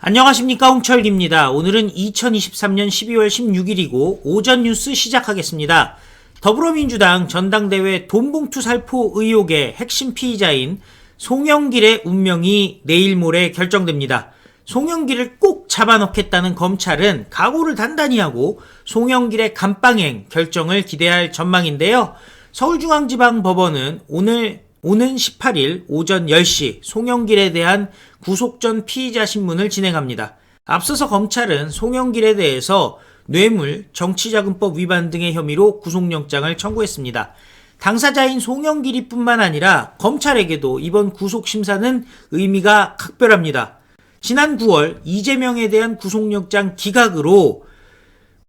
안녕하십니까, 홍철기입니다. 오늘은 2023년 12월 16일이고 오전 뉴스 시작하겠습니다. 더불어민주당 전당대회 돈봉투 살포 의혹의 핵심 피의자인 송영길의 운명이 내일 모레 결정됩니다. 송영길을 꼭 잡아넣겠다는 검찰은 각오를 단단히 하고 송영길의 감방행 결정을 기대할 전망인데요. 서울중앙지방법원은 오는 18일 오전 10시 송영길에 대한 구속 전 피의자 신문을 진행합니다. 앞서서 검찰은 송영길에 대해서 뇌물, 정치자금법 위반 등의 혐의로 구속영장을 청구했습니다. 당사자인 송영길이 뿐만 아니라 검찰에게도 이번 구속심사는 의미가 각별합니다. 지난 9월 이재명에 대한 구속영장 기각으로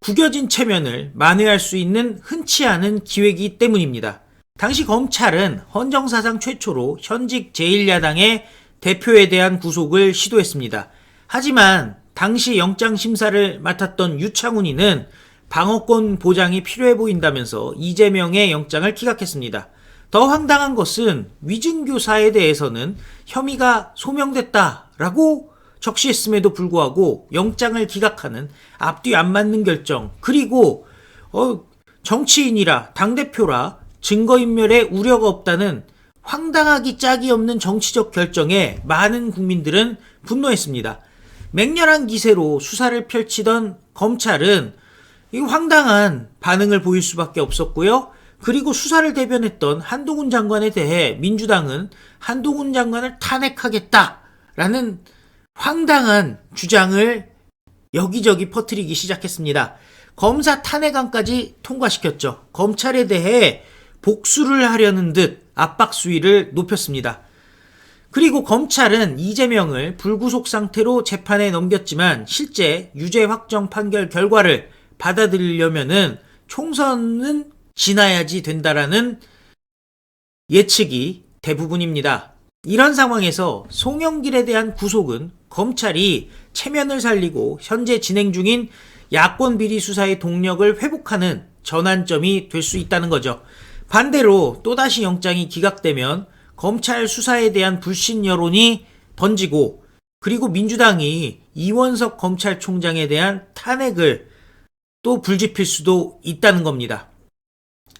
구겨진 체면을 만회할 수 있는 흔치 않은 기회이기 때문입니다. 당시 검찰은 헌정사상 최초로 현직 제1야당의 대표에 대한 구속을 시도했습니다. 하지만 당시 영장심사를 맡았던 유창훈이는 방어권 보장이 필요해 보인다면서 이재명의 영장을 기각했습니다. 더 황당한 것은 위증교사에 대해서는 혐의가 소명됐다라고 적시했음에도 불구하고 영장을 기각하는 앞뒤 안 맞는 결정, 그리고 정치인이라 당대표라 증거인멸에 우려가 없다는 황당하기 짝이 없는 정치적 결정에 많은 국민들은 분노했습니다. 맹렬한 기세로 수사를 펼치던 검찰은 이 황당한 반응을 보일 수밖에 없었고요. 그리고 수사를 대변했던 한동훈 장관에 대해 민주당은 한동훈 장관을 탄핵하겠다라는 황당한 주장을 여기저기 퍼뜨리기 시작했습니다. 검사 탄핵안까지 통과시켰죠. 검찰에 대해 복수를 하려는 듯 압박 수위를 높였습니다. 그리고 검찰은 이재명을 불구속 상태로 재판에 넘겼지만 실제 유죄 확정 판결 결과를 받아들이려면은 총선은 지나야지 된다라는 예측이 대부분입니다. 이런 상황에서 송영길에 대한 구속은 검찰이 체면을 살리고 현재 진행 중인 야권 비리 수사의 동력을 회복하는 전환점이 될 수 있다는 거죠. 반대로 또다시 영장이 기각되면 검찰 수사에 대한 불신 여론이 번지고, 그리고 민주당이 이원석 검찰총장에 대한 탄핵을 또 불지필 수도 있다는 겁니다.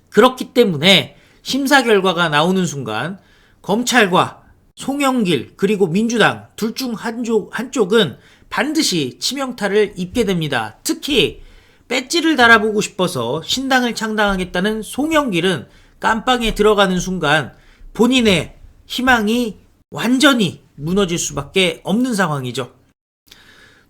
그렇기 때문에 심사 결과가 나오는 순간 검찰과 송영길 그리고 민주당 둘 중 한쪽은 반드시 치명타를 입게 됩니다. 특히 배지를 달아보고 싶어서 신당을 창당하겠다는 송영길은 깜빵에 들어가는 순간 본인의 희망이 완전히 무너질 수밖에 없는 상황이죠.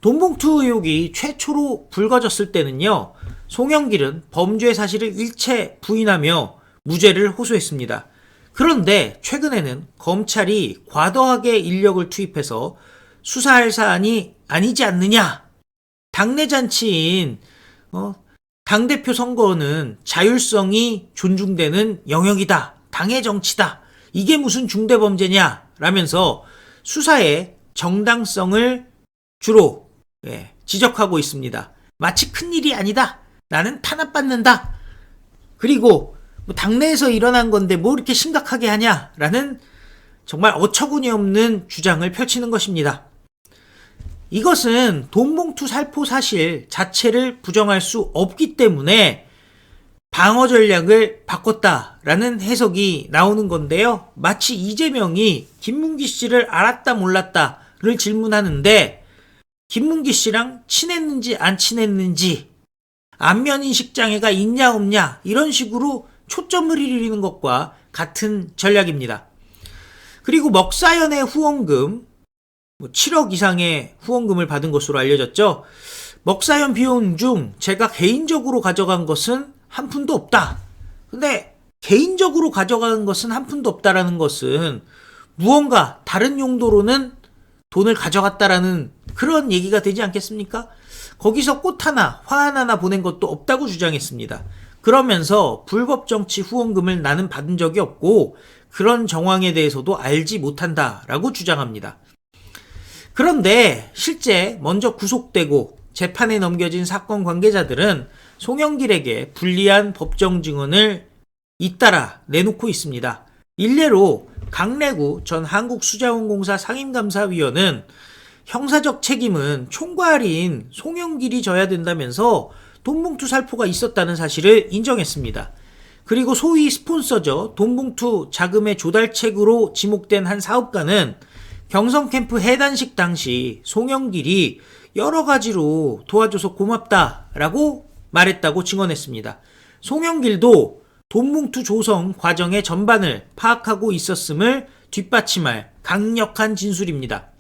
돈봉투 의혹이 최초로 불거졌을 때는요, 송영길은 범죄 사실을 일체 부인하며 무죄를 호소했습니다. 그런데 최근에는 검찰이 과도하게 인력을 투입해서 수사할 사안이 아니지 않느냐, 당내 잔치인 당대표 선거는 자율성이 존중되는 영역이다, 당의 정치다, 이게 무슨 중대범죄냐 라면서 수사의 정당성을 주로 지적하고 있습니다. 마치 큰일이 아니다, 나는 탄압받는다, 그리고 당내에서 일어난 건데 뭐 이렇게 심각하게 하냐라는 정말 어처구니 없는 주장을 펼치는 것입니다. 이것은 돈봉투 살포 사실 자체를 부정할 수 없기 때문에 방어 전략을 바꿨다라는 해석이 나오는 건데요. 마치 이재명이 김문기 씨를 알았다 몰랐다를 질문하는데 김문기 씨랑 친했는지 안 친했는지, 안면인식 장애가 있냐 없냐, 이런 식으로 초점을 잃는 것과 같은 전략입니다. 그리고 먹사연의 후원금 7억 이상의 후원금을 받은 것으로 알려졌죠. 먹사연 비용 중 제가 개인적으로 가져간 것은 한 푼도 없다. 근데 개인적으로 가져간 것은 한 푼도 없다라는 것은 무언가 다른 용도로는 돈을 가져갔다라는 그런 얘기가 되지 않겠습니까? 거기서 꽃 하나, 화 하나 보낸 것도 없다고 주장했습니다. 그러면서 불법 정치 후원금을 나는 받은 적이 없고 그런 정황에 대해서도 알지 못한다라고 주장합니다. 그런데 실제 먼저 구속되고 재판에 넘겨진 사건 관계자들은 송영길에게 불리한 법정 증언을 잇따라 내놓고 있습니다. 일례로 강래구 전 한국수자원공사 상임감사위원은 형사적 책임은 총괄인 송영길이 져야 된다면서 돈봉투 살포가 있었다는 사실을 인정했습니다. 그리고 소위 스폰서죠. 돈봉투 자금의 조달책으로 지목된 한 사업가는 경성캠프 해단식 당시 송영길이 여러 가지로 도와줘서 고맙다라고 말했다고 증언했습니다. 송영길도 돈봉투 조성 과정의 전반을 파악하고 있었음을 뒷받침할 강력한 진술입니다.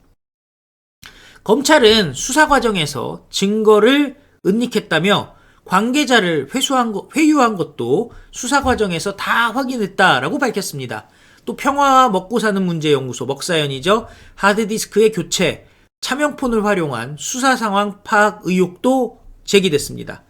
검찰은 수사 과정에서 증거를 은닉했다며 관계자를 회유한 것도 수사 과정에서 다 확인했다라고 밝혔습니다. 또 평화와 먹고 사는 문제 연구소 먹사연이죠. 하드디스크의 교체, 차명폰을 활용한 수사 상황 파악 의혹도 제기됐습니다.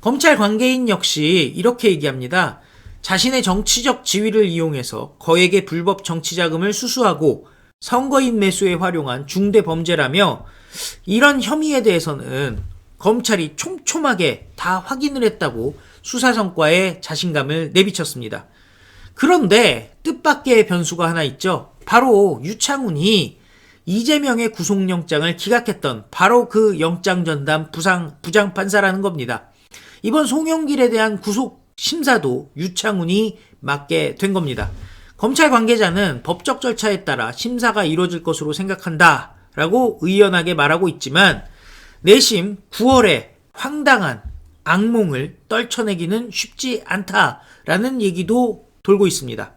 검찰 관계인 역시 이렇게 얘기합니다. 자신의 정치적 지위를 이용해서 거액의 불법 정치 자금을 수수하고 선거인 매수에 활용한 중대 범죄라며 이런 혐의에 대해서는 검찰이 촘촘하게 다 확인을 했다고 수사 성과에 자신감을 내비쳤습니다. 그런데 뜻밖의 변수가 하나 있죠. 바로 유창훈이 이재명의 구속영장을 기각했던 바로 그 영장 전담 부장판사라는 겁니다. 이번 송영길에 대한 구속 심사도 유창훈이 맡게 된 겁니다. 검찰 관계자는 법적 절차에 따라 심사가 이루어질 것으로 생각한다 라고 의연하게 말하고 있지만 내심 9월에 황당한 악몽을 떨쳐내기는 쉽지 않다라는 얘기도 돌고 있습니다.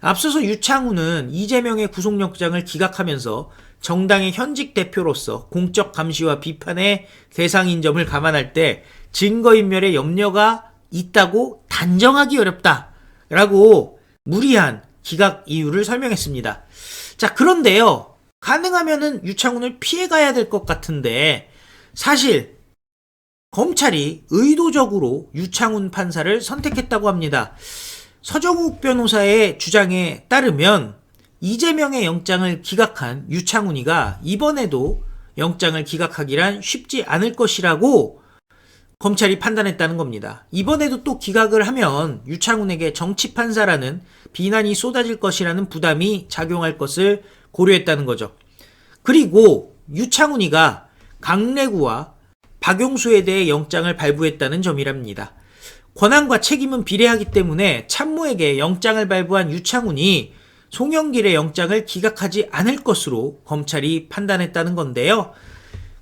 앞서서 유창훈은 이재명의 구속영장을 기각하면서 정당의 현직 대표로서 공적 감시와 비판의 대상인 점을 감안할 때 증거인멸에 염려가 있다고 단정하기 어렵다라고 무리한 기각 이유를 설명했습니다. 자, 그런데요. 가능하면은 유창훈을 피해가야 될 것 같은데 사실 검찰이 의도적으로 유창훈 판사를 선택했다고 합니다. 서정욱 변호사의 주장에 따르면 이재명의 영장을 기각한 유창훈이가 이번에도 영장을 기각하기란 쉽지 않을 것이라고 검찰이 판단했다는 겁니다. 이번에도 또 기각을 하면 유창훈에게 정치판사라는 비난이 쏟아질 것이라는 부담이 작용할 것을 고려했다는 거죠. 그리고 유창훈이가 강래구와 박용수에 대해 영장을 발부했다는 점이랍니다. 권한과 책임은 비례하기 때문에 참모에게 영장을 발부한 유창훈이 송영길의 영장을 기각하지 않을 것으로 검찰이 판단했다는 건데요.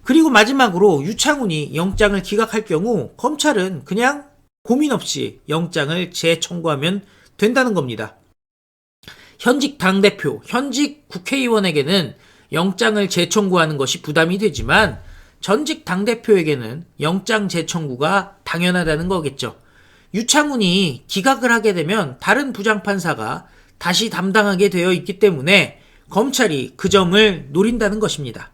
그리고 마지막으로 유창훈이 영장을 기각할 경우 검찰은 그냥 고민 없이 영장을 재청구하면 된다는 겁니다. 현직 당대표, 현직 국회의원에게는 영장을 재청구하는 것이 부담이 되지만 전직 당대표에게는 영장 재청구가 당연하다는 거겠죠. 유창훈이 기각을 하게 되면 다른 부장판사가 다시 담당하게 되어 있기 때문에 검찰이 그 점을 노린다는 것입니다.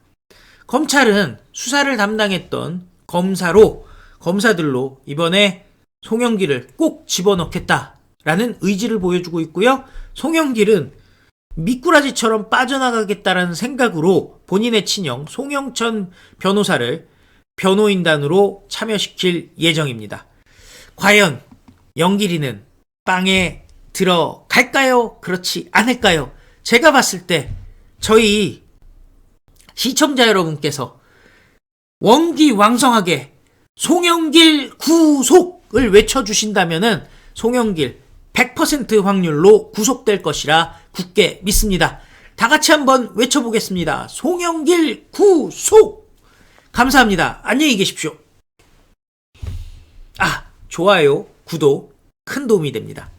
검찰은 수사를 담당했던 검사들로 이번에 송영길을 꼭 집어넣겠다라는 의지를 보여주고 있고요. 송영길은 미꾸라지처럼 빠져나가겠다라는 생각으로 본인의 친형 송영천 변호사를 변호인단으로 참여시킬 예정입니다. 과연 영길이는 빵에 들어갈까요? 그렇지 않을까요? 제가 봤을 때 저희 시청자 여러분께서 원기왕성하게 송영길 구속을 외쳐주신다면은 송영길 100% 확률로 구속될 것이라 굳게 믿습니다. 다 같이 한번 외쳐보겠습니다. 송영길 구속! 감사합니다. 안녕히 계십시오. 좋아요, 구독 큰 도움이 됩니다.